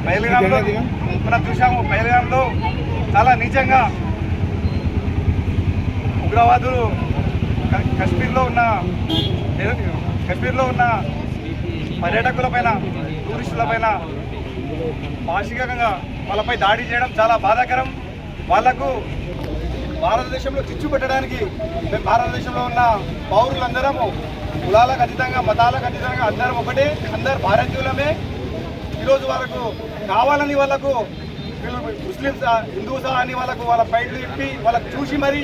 పహల్గామ్లో మనం చూసాము. పహల్గామ్లో చాలా నీచంగా ఉగ్రవాదులు కశ్మీర్లో ఉన్న పర్యాటకులపైన, టూరిస్టులపైన పాశికంగా వాళ్ళపై దాడి చేయడం చాలా బాధాకరం. వాళ్లకు భారతదేశంలో చిచ్చు పెట్టడానికి మేము భారతదేశంలో ఉన్న పౌరులందరము కులాలకు అతీతంగా, మతాలకు అతీతంగా అందరం ఒకటే, అందరు భారతీయులమే. ఈరోజు వాళ్ళకు కావాలని వాళ్ళకు ముస్లిమ్స్, హిందూస్ అని వాళ్ళకు వాళ్ళ పైడ్లు ఇప్పి వాళ్ళకు చూసి మరీ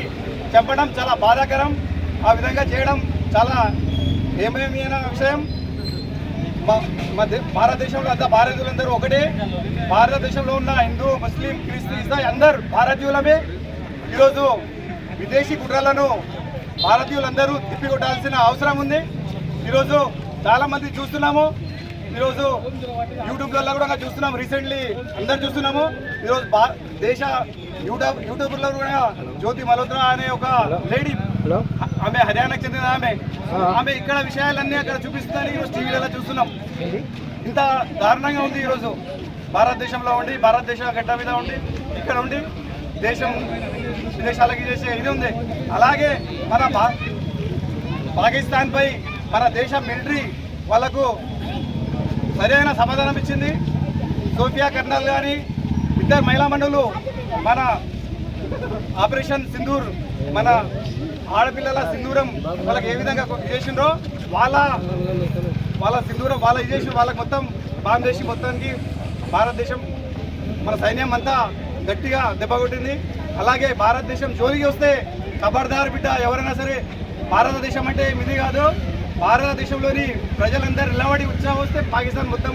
చంపడం చాలా బాధాకరం. ఆ విధంగా చేయడం చాలా ఏమేమైనా విషయం. భారతదేశంలో అంతా భారతీయులందరూ ఒకటే. భారతదేశంలో ఉన్న హిందూ, ముస్లిం, క్రిస్టియన్, ఇసాయి అందరు భారతీయులమే. ఈరోజు విదేశీ కుట్రలను భారతీయులందరూ తిప్పికొట్టాల్సిన అవసరం ఉంది. ఈరోజు చాలామంది చూస్తున్నాము. ఈరోజు యూట్యూబ్లలో కూడా చూస్తున్నాం, రీసెంట్లీ అందరు చూస్తున్నాము. ఈరోజు దేశ యూట్యూబ్లో కూడా జ్యోతి మల్హోత్రా అనే ఒక లేడీ, ఆమె హర్యానాకు చెందిన ఆమె ఇక్కడ విషయాలన్నీ అక్కడ చూపిస్తుందని ఈరోజు టీవీలలో చూస్తున్నాం. ఇంత దారుణంగా ఉంది ఈరోజు భారతదేశంలో ఉండి, భారతదేశ గడ్డ మీద ఉండి, ఇక్కడ ఉండి దేశం విదేశాలకి చేసే ఇది ఉంది. అలాగే మన పాకిస్తాన్పై మన దేశ మిలిటరీ వాళ్ళకు సరైన సమాధానం ఇచ్చింది. సోఫియా కర్నల్ కానీ ఇద్దరు మహిళా మండలు మన ఆపరేషన్ సింధూర్, మన ఆడపిల్లల సింధూరం వాళ్ళకి ఏ విధంగా చేసిండ్రో వాళ్ళ సింధూరం వాళ్ళ ఇది చేసి వాళ్ళకి మొత్తం బాంబు చేసి మొత్తానికి భారతదేశం మన సైన్యం అంతా గట్టిగా దెబ్బ కొట్టింది. అలాగే భారతదేశం జోలికి వస్తే ఖబర్దార్ బిడ్డ, ఎవరైనా సరే భారతదేశం అంటే ఇది కాదు. భారతదేశంలోని ప్రజలందరూ నిలబడి ఉత్సాహం వస్తే పాకిస్తాన్ మొత్తం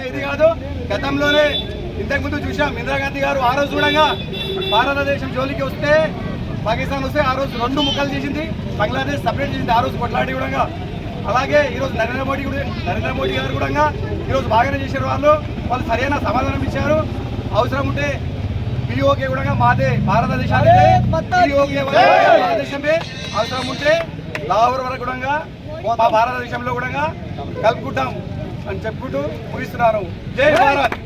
ఇది కాదు. గతంలోనే ఇంతకుముందు చూసాం, ఇందిరాగాంధీ గారు ఆ రోజు చూడంగా భారతదేశం జోలికి వస్తే, పాకిస్తాన్ వస్తే ఆ రోజు 2 ముక్కలు చేసింది, బంగ్లాదేశ్ సపరేట్ చేసింది ఆ రోజు కొట్లాడి కూడా. అలాగే ఈరోజు నరేంద్ర మోడీ గారు కూడా ఈరోజు బాగానే చేశారు. వాళ్ళు సరైన సమాధానం ఇచ్చారు. అవసరం ఉంటే పిఓకే కూడా మాదే, భారతదేశానికి భారతదేశమే. అవసరం ఉంటే లాహోర్ వరకు కూడా మా భారతదేశంలో కూడా కలుపుకుంటాం అని చెప్పుకుంటూ ముగిస్తున్నాను. జై భారత్.